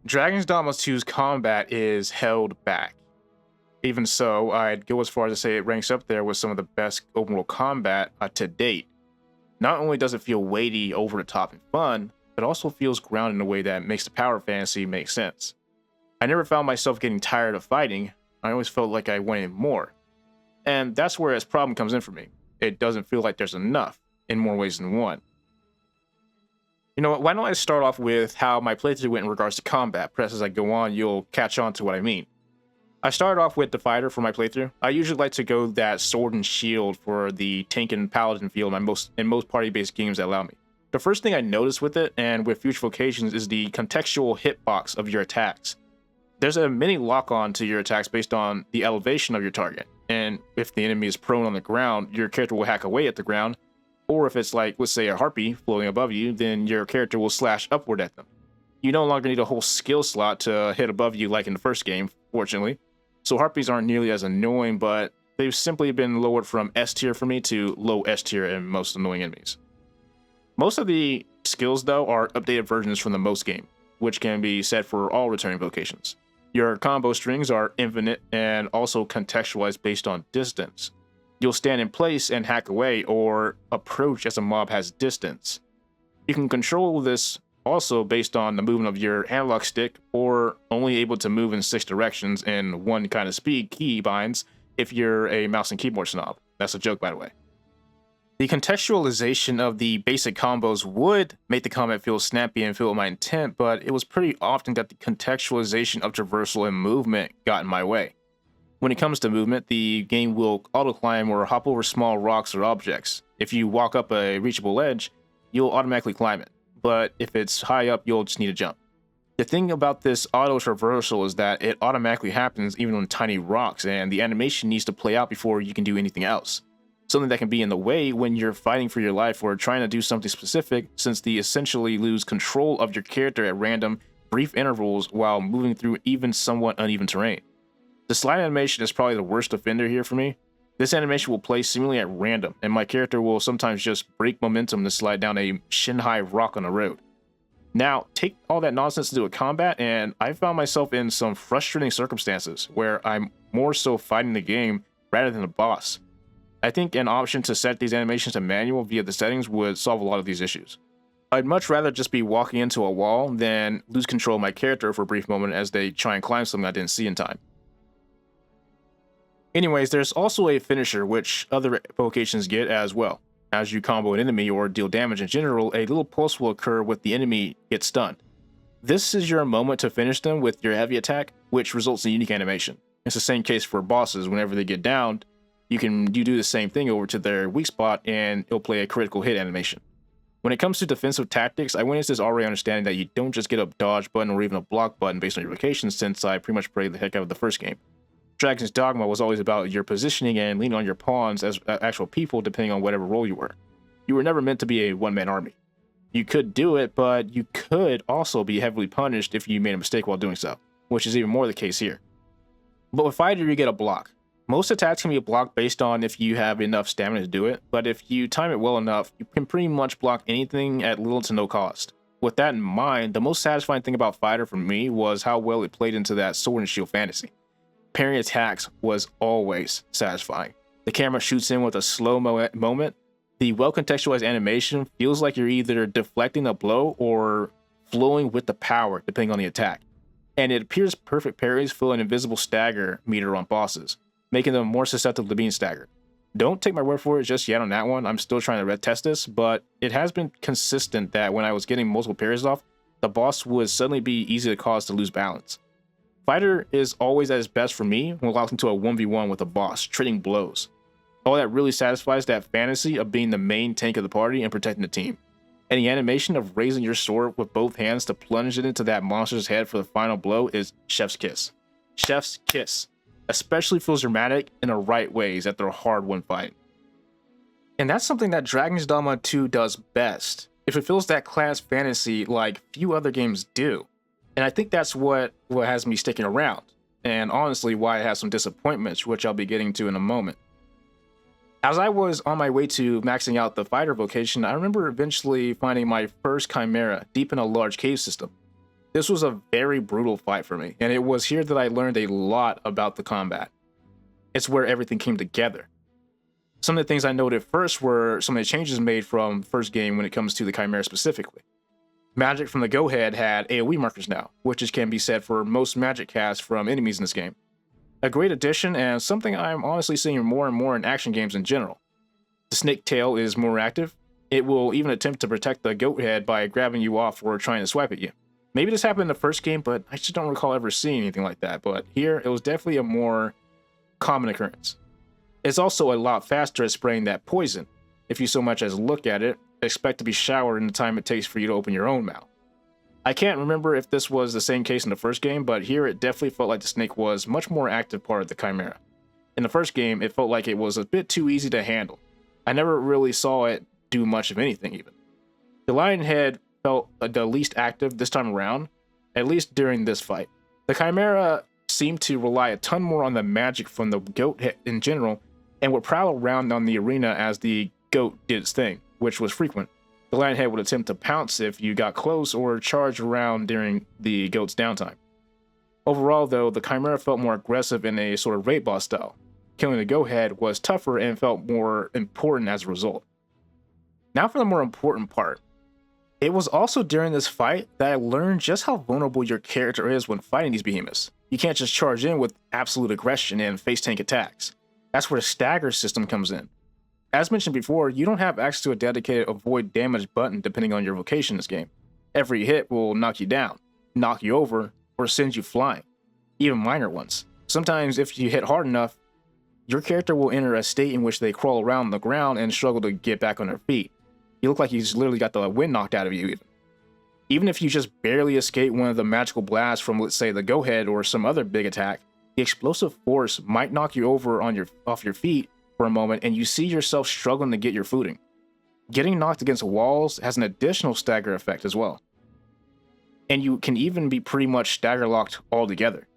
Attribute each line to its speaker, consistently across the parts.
Speaker 1: Dragon's Dogma 2's combat is held back. Even so, I'd go as far as to say it ranks up there with some of the best open world combat to date. Not only does it feel weighty, over the top, and fun, it also feels grounded in a way that makes the power fantasy make sense. I never found myself getting tired of fighting. I always felt like I wanted more. And that's where its problem comes in for me. It doesn't feel like there's enough, in more ways than one. You know what, why don't I start off with how my playthrough went in regards to combat. Perhaps as I go on, you'll catch on to what I mean. I started off with the fighter for my playthrough. I usually like to go that sword and shield for the tank and paladin feel in most party-based games that allow me. The first thing I noticed with it, and with future vocations, is the contextual hitbox of your attacks. There's a mini lock-on to your attacks based on the elevation of your target, and if the enemy is prone on the ground, your character will hack away at the ground, or if it's like, let's say, a harpy floating above you, then your character will slash upward at them. You no longer need a whole skill slot to hit above you like in the first game, fortunately. So harpies aren't nearly as annoying, but they've simply been lowered from S tier for me to low S tier in most annoying enemies. Most of the skills, though, are updated versions from the most game, which can be said for all returning vocations. Your combo strings are infinite and also contextualized based on distance. You'll stand in place and hack away or approach as a mob has distance. You can control this also based on the movement of your analog stick, or only able to move in 6 directions in one kind of speed key binds if you're a mouse and keyboard snob. That's a joke, by the way. The contextualization of the basic combos would make the combat feel snappy and feel my intent, but it was pretty often that the contextualization of traversal and movement got in my way. When it comes to movement, the game will auto-climb or hop over small rocks or objects. If you walk up a reachable edge, you'll automatically climb it, but if it's high up, you'll just need to jump. The thing about this auto-traversal is that it automatically happens even on tiny rocks, and the animation needs to play out before you can do anything else. Something that can be in the way when you're fighting for your life or trying to do something specific, since they essentially lose control of your character at random, brief intervals while moving through even somewhat uneven terrain. The slide animation is probably the worst offender here for me. This animation will play seemingly at random, and my character will sometimes just break momentum to slide down a shin-high rock on the road. Now, take all that nonsense into a combat, and I found myself in some frustrating circumstances where I'm more so fighting the game rather than the boss. I think an option to set these animations to manual via the settings would solve a lot of these issues. I'd much rather just be walking into a wall than lose control of my character for a brief moment as they try and climb something I didn't see in time. Anyways, there's also a finisher which other vocations get as well. As you combo an enemy or deal damage in general, a little pulse will occur with the enemy gets stunned. This is your moment to finish them with your heavy attack, which results in unique animation. It's the same case for bosses. Whenever they get downed, you do the same thing over to their weak spot and it'll play a critical hit animation. When it comes to defensive tactics, I went into this already understanding that you don't just get a dodge button or even a block button based on your vocations, since I pretty much played the heck out of the first game. Dragon's Dogma was always about your positioning and leaning on your pawns as actual people depending on whatever role you were. You were never meant to be a one-man army. You could do it, but you could also be heavily punished if you made a mistake while doing so, which is even more the case here. But with Fighter, you get a block. Most attacks can be blocked based on if you have enough stamina to do it, but if you time it well enough, you can pretty much block anything at little to no cost. With that in mind, the most satisfying thing about Fighter for me was how well it played into that sword and shield fantasy. Parrying attacks was always satisfying. The camera shoots in with a slow moment. The well-contextualized animation feels like you're either deflecting a blow or flowing with the power, depending on the attack. And it appears perfect parries fill an invisible stagger meter on bosses, making them more susceptible to being staggered. Don't take my word for it just yet on that one. I'm still trying to test this, but it has been consistent that when I was getting multiple parries off, the boss would suddenly be easy to cause to lose balance. Fighter is always at its best for me when locked into a 1v1 with a boss, trading blows. All that really satisfies that fantasy of being the main tank of the party and protecting the team. And the animation of raising your sword with both hands to plunge it into that monster's head for the final blow is chef's kiss. Chef's kiss. Especially feels dramatic in the right ways after a hard-won fight. And that's something that Dragon's Dogma 2 does best. It fulfills that class fantasy like few other games do. And I think that's what has me sticking around, and honestly why I have some disappointments, which I'll be getting to in a moment. As I was on my way to maxing out the fighter vocation, I remember eventually finding my first chimera deep in a large cave system. This was a very brutal fight for me, and it was here that I learned a lot about the combat. It's where everything came together. Some of the things I noted first were some of the changes made from first game when it comes to the Chimera specifically. Magic from the go-ahead had AoE markers now, which can be said for most magic casts from enemies in this game. A great addition and something I'm honestly seeing more and more in action games in general. The snake tail is more active. It will even attempt to protect the goat head by grabbing you off or trying to swipe at you. Maybe this happened in the first game, but I just don't recall ever seeing anything like that. But here, it was definitely a more common occurrence. It's also a lot faster at spraying that poison. If you so much as look at it, expect to be showered in the time it takes for you to open your own mouth. I can't remember if this was the same case in the first game, but here it definitely felt like the snake was much more active part of the Chimera. In the first game, it felt like it was a bit too easy to handle. I never really saw it do much of anything even. The lion head felt the least active this time around, at least during this fight. The Chimera seemed to rely a ton more on the magic from the goat head in general, and would prowl around on the arena as the goat did its thing, which was frequent. The lion head would attempt to pounce if you got close or charge around during the goat's downtime. Overall though, the Chimera felt more aggressive in a sort of raid boss style. Killing the goat head was tougher and felt more important as a result. Now for the more important part. It was also during this fight that I learned just how vulnerable your character is when fighting these behemoths. You can't just charge in with absolute aggression and face tank attacks. That's where the stagger system comes in. As mentioned before, you don't have access to a dedicated avoid damage button depending on your vocation in this game. Every hit will knock you down, knock you over, or send you flying, even minor ones. Sometimes if you hit hard enough, your character will enter a state in which they crawl around the ground and struggle to get back on their feet. You look like you just literally got the wind knocked out of you even. Even if you just barely escape one of the magical blasts from, let's say, the go head or some other big attack, the explosive force might knock you over off your feet for a moment and you see yourself struggling to get your footing. Getting knocked against walls has an additional stagger effect as well. And you can even be pretty much stagger locked altogether.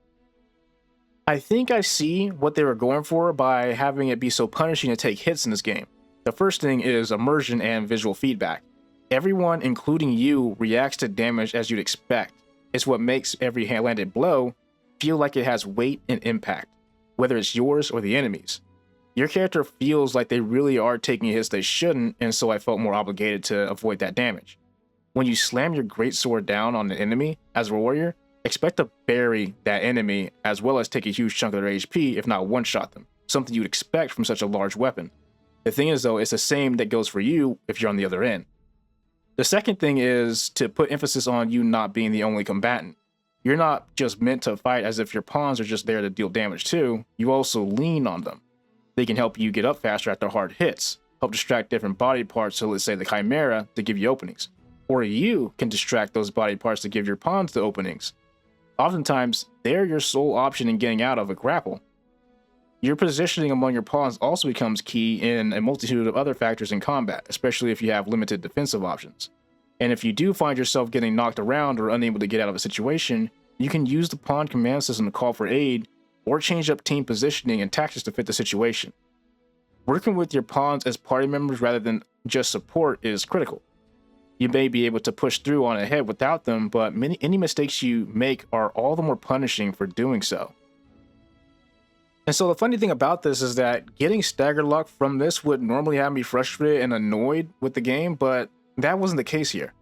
Speaker 1: I think I see what they were going for by having it be so punishing to take hits in this game. The first thing is immersion and visual feedback. Everyone, including you, reacts to damage as you'd expect. It's what makes every hand-landed blow feel like it has weight and impact, whether it's yours or the enemy's. Your character feels like they really are taking hits they shouldn't, and so I felt more obligated to avoid that damage. When you slam your greatsword down on an enemy as a warrior, expect to bury that enemy as well as take a huge chunk of their HP if not one-shot them, something you'd expect from such a large weapon. The thing is though, it's the same that goes for you if you're on the other end. The second thing is to put emphasis on you not being the only combatant. You're not just meant to fight as if your pawns are just there to deal damage too, you also lean on them. They can help you get up faster after hard hits, help distract different body parts, so let's say the Chimera, to give you openings. Or you can distract those body parts to give your pawns the openings. Oftentimes, they're your sole option in getting out of a grapple. Your positioning among your pawns also becomes key in a multitude of other factors in combat, especially if you have limited defensive options. And if you do find yourself getting knocked around or unable to get out of a situation, you can use the pawn command system to call for aid or change up team positioning and tactics to fit the situation. Working with your pawns as party members rather than just support is critical. You may be able to push through on ahead without them, but any mistakes you make are all the more punishing for doing so. And so the funny thing about this is that getting stagger locked from this would normally have me frustrated and annoyed with the game, but that wasn't the case here.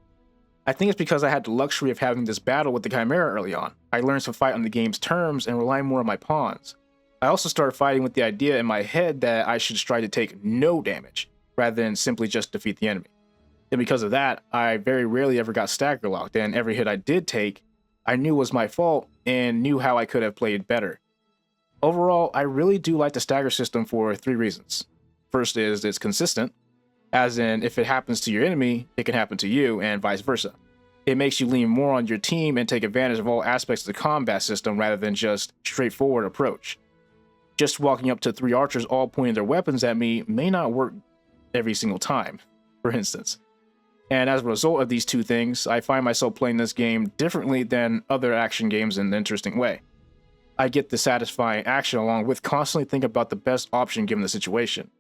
Speaker 1: I think it's because I had the luxury of having this battle with the Chimera early on. I learned to fight on the game's terms and rely more on my pawns. I also started fighting with the idea in my head that I should try to take no damage, rather than simply just defeat the enemy. And because of that, I very rarely ever got stagger locked, and every hit I did take, I knew was my fault and knew how I could have played better. Overall, I really do like the stagger system for 3 reasons. First is it's consistent, as in if it happens to your enemy, it can happen to you, and vice versa. It makes you lean more on your team and take advantage of all aspects of the combat system rather than just straightforward approach. Just walking up to 3 archers all pointing their weapons at me may not work every single time, for instance. And as a result of these 2 things, I find myself playing this game differently than other action games in an interesting way. I get the satisfying action along with constantly thinking about the best option given the situation.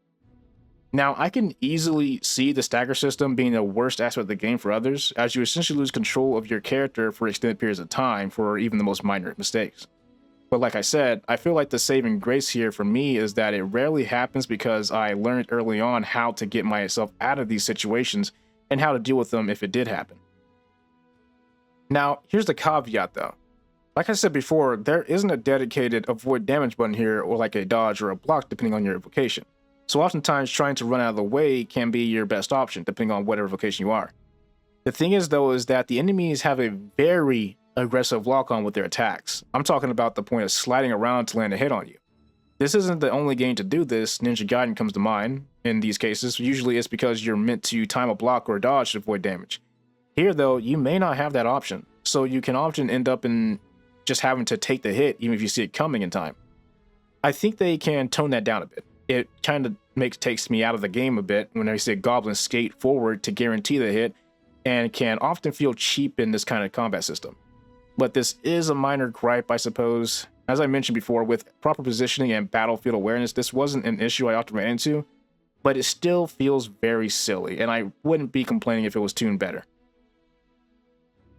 Speaker 1: Now, I can easily see the stagger system being the worst aspect of the game for others, as you essentially lose control of your character for extended periods of time for even the most minor mistakes. But like I said, I feel like the saving grace here for me is that it rarely happens because I learned early on how to get myself out of these situations and how to deal with them if it did happen. Now, here's the caveat though. Like I said before, there isn't a dedicated avoid damage button here or like a dodge or a block depending on your invocation. So oftentimes trying to run out of the way can be your best option depending on whatever vocation you are. The thing is though is that the enemies have a very aggressive lock-on with their attacks. I'm talking about the point of sliding around to land a hit on you. This isn't the only game to do this. Ninja Gaiden comes to mind in these cases. Usually it's because you're meant to time a block or a dodge to avoid damage. Here though, you may not have that option, so you can often end up in just having to take the hit even if you see it coming in time. I think they can tone that down a bit. It kind of takes me out of the game a bit when I see goblins skate forward to guarantee the hit, and can often feel cheap in this kind of combat system. But this is a minor gripe, I suppose. As I mentioned before, with proper positioning and battlefield awareness, this wasn't an issue I often ran into, but it still feels very silly, and I wouldn't be complaining if it was tuned better.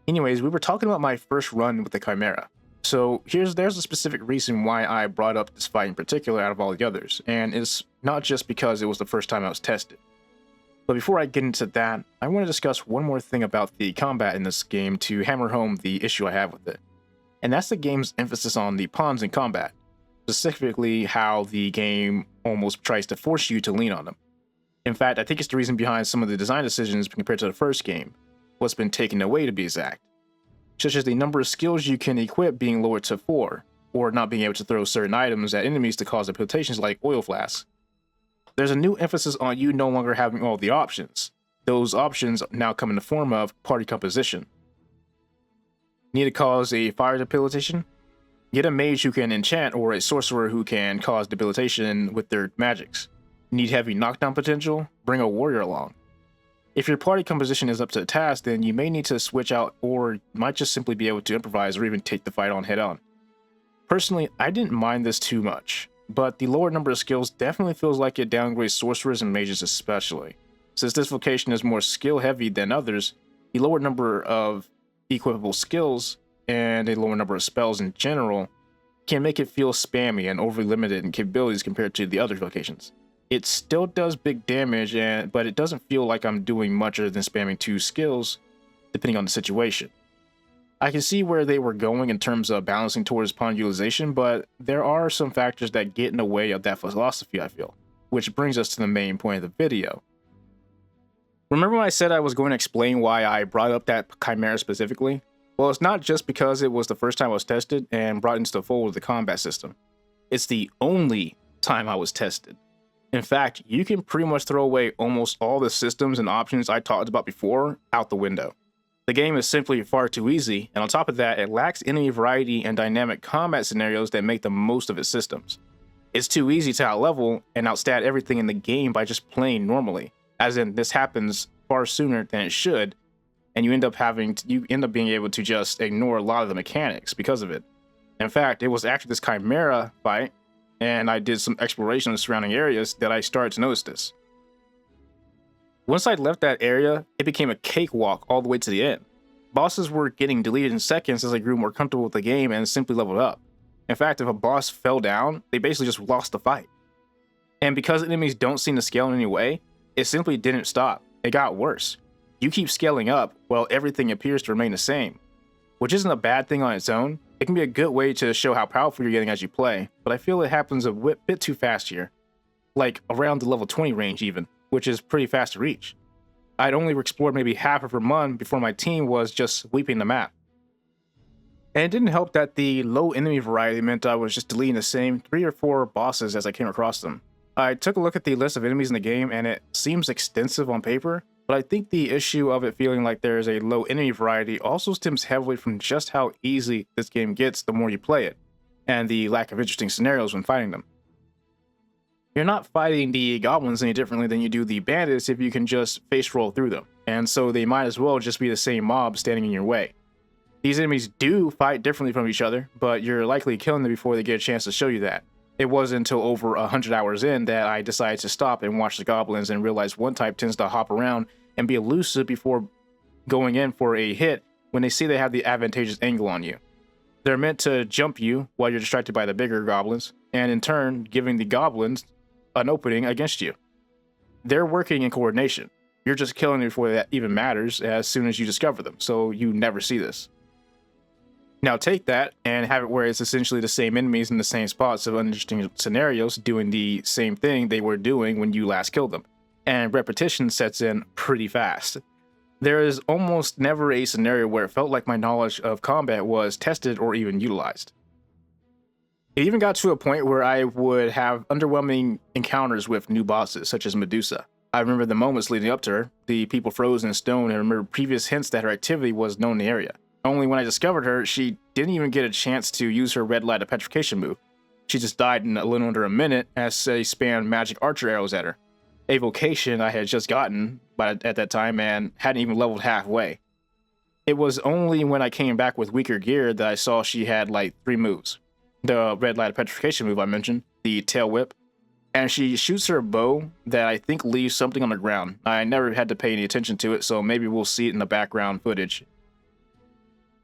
Speaker 1: Anyways, we were talking about my first run with the Chimera. So there's a specific reason why I brought up this fight in particular out of all the others, and it's not just because it was the first time I was tested. But before I get into that, I want to discuss one more thing about the combat in this game to hammer home the issue I have with it. And that's the game's emphasis on the pawns in combat, specifically how the game almost tries to force you to lean on them. In fact, I think it's the reason behind some of the design decisions compared to the first game, what's been taken away to be exact, such as the number of skills you can equip being lowered to 4, or not being able to throw certain items at enemies to cause debilitations like oil flasks. There's a new emphasis on you no longer having all the options. Those options now come in the form of party composition. Need to cause a fire debilitation? Get a mage who can enchant or a sorcerer who can cause debilitation with their magics. Need heavy knockdown potential? Bring a warrior along. If your party composition is up to the task, then you may need to switch out or might just simply be able to improvise or even take the fight on head on. Personally, I didn't mind this too much, but the lower number of skills definitely feels like it downgrades sorcerers and mages especially. Since this vocation is more skill heavy than others, the lower number of equipable skills and a lower number of spells in general can make it feel spammy and overly limited in capabilities compared to the other vocations. It still does big damage, but it doesn't feel like I'm doing much other than spamming 2 skills, depending on the situation. I can see where they were going in terms of balancing towards pawn utilization, but there are some factors that get in the way of that philosophy, I feel. Which brings us to the main point of the video. Remember when I said I was going to explain why I brought up that Chimera specifically? Well, it's not just because it was the first time I was tested and brought into the fold of the combat system. It's the only time I was tested. In fact, you can pretty much throw away almost all the systems and options I talked about before out the window. The game is simply far too easy, and on top of that, it lacks enemy variety and dynamic combat scenarios that make the most of its systems. It's too easy to outlevel and outstat everything in the game by just playing normally, as in this happens far sooner than it should, and you end up being able to just ignore a lot of the mechanics because of it. In fact, it was after this Chimera fight, and I did some exploration of the surrounding areas that I started to notice this. Once I left that area, it became a cakewalk all the way to the end. Bosses were getting deleted in seconds as I grew more comfortable with the game and simply leveled up. In fact, if a boss fell down, they basically just lost the fight. And because enemies don't seem to scale in any way, it simply didn't stop. It got worse. You keep scaling up while everything appears to remain the same, which isn't a bad thing on its own. It can be a good way to show how powerful you're getting as you play, but I feel it happens a bit too fast here. Like around the level 20 range even, which is pretty fast to reach. I'd only explored maybe half of Vermont before my team was just sweeping the map. And it didn't help that the low enemy variety meant I was just deleting the same 3 or 4 bosses as I came across them. I took a look at the list of enemies in the game and it seems extensive on paper, but I think the issue of it feeling like there is a low enemy variety also stems heavily from just how easy this game gets the more you play it, and the lack of interesting scenarios when fighting them. You're not fighting the goblins any differently than you do the bandits if you can just face roll through them, and so they might as well just be the same mob standing in your way. These enemies do fight differently from each other, but you're likely killing them before they get a chance to show you that. It wasn't until over 100 hours in that I decided to stop and watch the goblins and realized one type tends to hop around and be elusive before going in for a hit when they see they have the advantageous angle on you. They're meant to jump you while you're distracted by the bigger goblins, and in turn, giving the goblins an opening against you. They're working in coordination. You're just killing them before that even matters as soon as you discover them, so you never see this. Now take that and have it where it's essentially the same enemies in the same spots of uninteresting scenarios doing the same thing they were doing when you last killed them, and repetition sets in pretty fast. There is almost never a scenario where it felt like my knowledge of combat was tested or even utilized. It even got to a point where I would have underwhelming encounters with new bosses, such as Medusa. I remember the moments leading up to her, the people frozen in stone, and remember previous hints that her activity was known in the area. Only when I discovered her, she didn't even get a chance to use her red light of petrification move. She just died in a little under a minute as they spammed magic archer arrows at her. A vocation I had just gotten at that time and hadn't even leveled halfway. It was only when I came back with weaker gear that I saw she had like 3 moves. The red light of petrification move I mentioned, the tail whip, and she shoots her bow that I think leaves something on the ground. I never had to pay any attention to it, so maybe we'll see it in the background footage.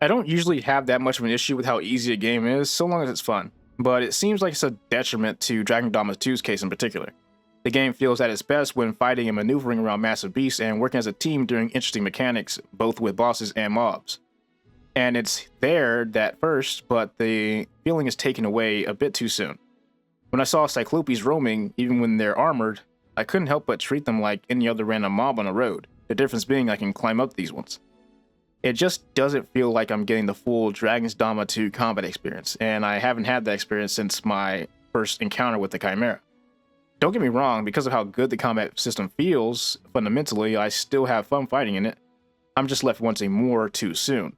Speaker 1: I don't usually have that much of an issue with how easy a game is, so long as it's fun, but it seems like it's a detriment to Dogma 2's case in particular. The game feels at its best when fighting and maneuvering around massive beasts and working as a team doing interesting mechanics, both with bosses and mobs. And it's there at first, but the feeling is taken away a bit too soon. When I saw Cyclopes roaming, even when they're armored, I couldn't help but treat them like any other random mob on the road, the difference being I can climb up these ones. It just doesn't feel like I'm getting the full Dogma 2 combat experience, and I haven't had that experience since my first encounter with the Chimera. Don't get me wrong, because of how good the combat system feels, fundamentally, I still have fun fighting in it. I'm just left wanting more too soon.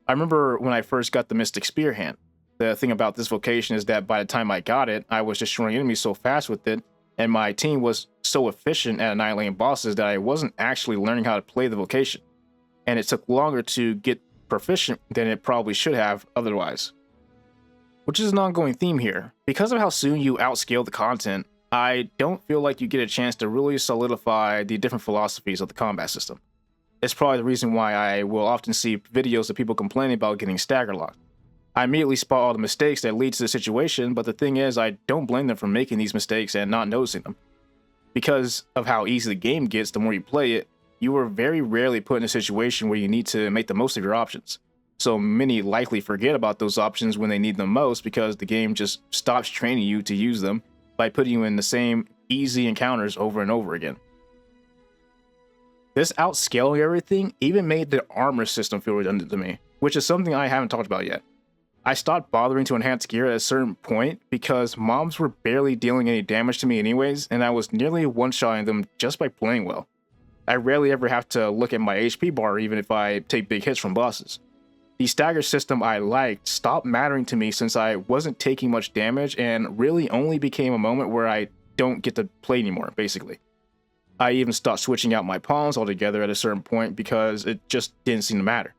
Speaker 1: I remember when I first got the Mystic Spear hand. The thing about this vocation is that by the time I got it, I was destroying enemies so fast with it, and my team was so efficient at annihilating bosses that I wasn't actually learning how to play the vocation. And it took longer to get proficient than it probably should have otherwise. Which is an ongoing theme here. Because of how soon you outscale the content, I don't feel like you get a chance to really solidify the different philosophies of the combat system. It's probably the reason why I will often see videos of people complaining about getting stagger locked. I immediately spot all the mistakes that lead to the situation, but the thing is, I don't blame them for making these mistakes and not noticing them. Because of how easy the game gets the more you play it, you are very rarely put in a situation where you need to make the most of your options. So many likely forget about those options when they need them most because the game just stops training you to use them by putting you in the same easy encounters over and over again. This outscaling everything even made the armor system feel redundant to me, which is something I haven't talked about yet. I stopped bothering to enhance gear at a certain point because mobs were barely dealing any damage to me anyways, and I was nearly one-shotting them just by playing well. I rarely ever have to look at my HP bar even if I take big hits from bosses. The stagger system I liked stopped mattering to me since I wasn't taking much damage and really only became a moment where I don't get to play anymore, basically. I even stopped switching out my pawns altogether at a certain point because it just didn't seem to matter.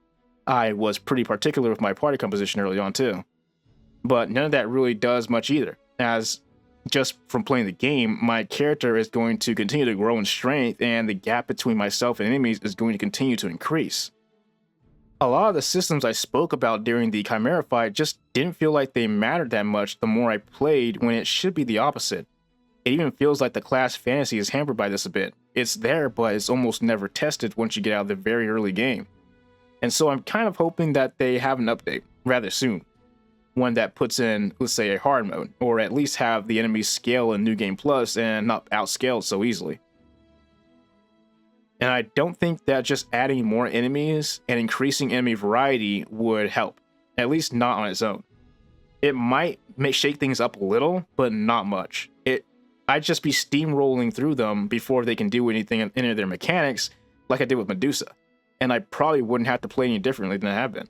Speaker 1: I was pretty particular with my party composition early on too. But none of that really does much either, as just from playing the game, my character is going to continue to grow in strength and the gap between myself and enemies is going to continue to increase. A lot of the systems I spoke about during the Chimera fight just didn't feel like they mattered that much the more I played when it should be the opposite. It even feels like the class fantasy is hampered by this a bit. It's there, but it's almost never tested once you get out of the very early game. And so I'm kind of hoping that they have an update rather soon. One that puts in, let's say, a hard mode, or at least have the enemies scale in New Game Plus and not outscaled so easily. And I don't think that just adding more enemies and increasing enemy variety would help, at least not on its own. It might shake things up a little, but not much. I'd just be steamrolling through them before they can do anything in any of their mechanics, like I did with Medusa, and I probably wouldn't have to play any differently than I have been.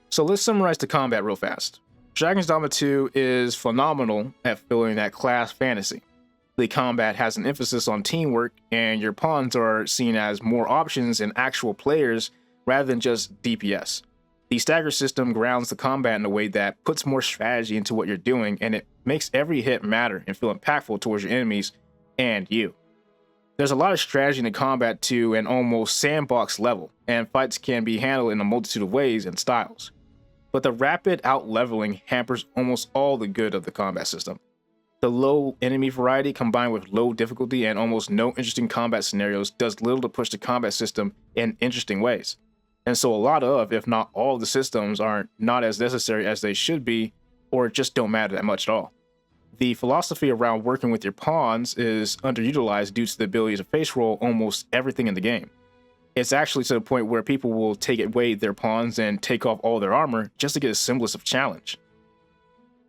Speaker 1: So let's summarize the combat real fast. Dogma 2 is phenomenal at filling that class fantasy. The combat has an emphasis on teamwork, and your pawns are seen as more options and actual players rather than just DPS. The stagger system grounds the combat in a way that puts more strategy into what you're doing, and it makes every hit matter and feel impactful towards your enemies and you. There's a lot of strategy in the combat to an almost sandbox level, and fights can be handled in a multitude of ways and styles. But the rapid out-leveling hampers almost all the good of the combat system. The low enemy variety combined with low difficulty and almost no interesting combat scenarios does little to push the combat system in interesting ways. And so a lot of, if not all of the systems are not as necessary as they should be, or just don't matter that much at all. The philosophy around working with your pawns is underutilized due to the ability to face roll almost everything in the game. It's actually to the point where people will take away their pawns and take off all their armor just to get a semblance of challenge.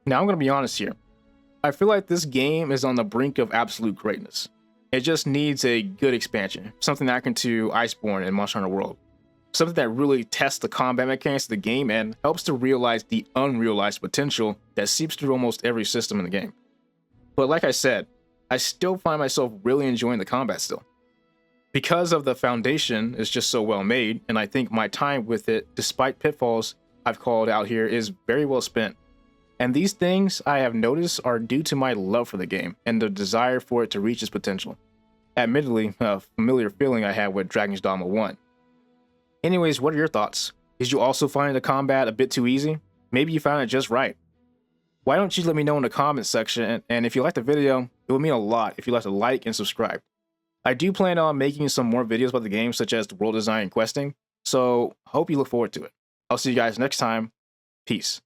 Speaker 1: Now I'm going to be honest here. I feel like this game is on the brink of absolute greatness. It just needs a good expansion, something akin to Iceborne and Monster Hunter World. Something that really tests the combat mechanics of the game and helps to realize the unrealized potential that seeps through almost every system in the game. But like I said, I still find myself really enjoying the combat still. Because of the foundation is just so well made, and I think my time with it, despite pitfalls I've called out here, is very well spent. And these things I have noticed are due to my love for the game and the desire for it to reach its potential. Admittedly, a familiar feeling I had with Dragon's Dogma 1. Anyways, what are your thoughts? Did you also find the combat a bit too easy? Maybe you found it just right. Why don't you let me know in the comments section, and if you liked the video, it would mean a lot if you'd like to like and subscribe. I do plan on making some more videos about the game, such as the world design and questing, so hope you look forward to it. I'll see you guys next time. Peace.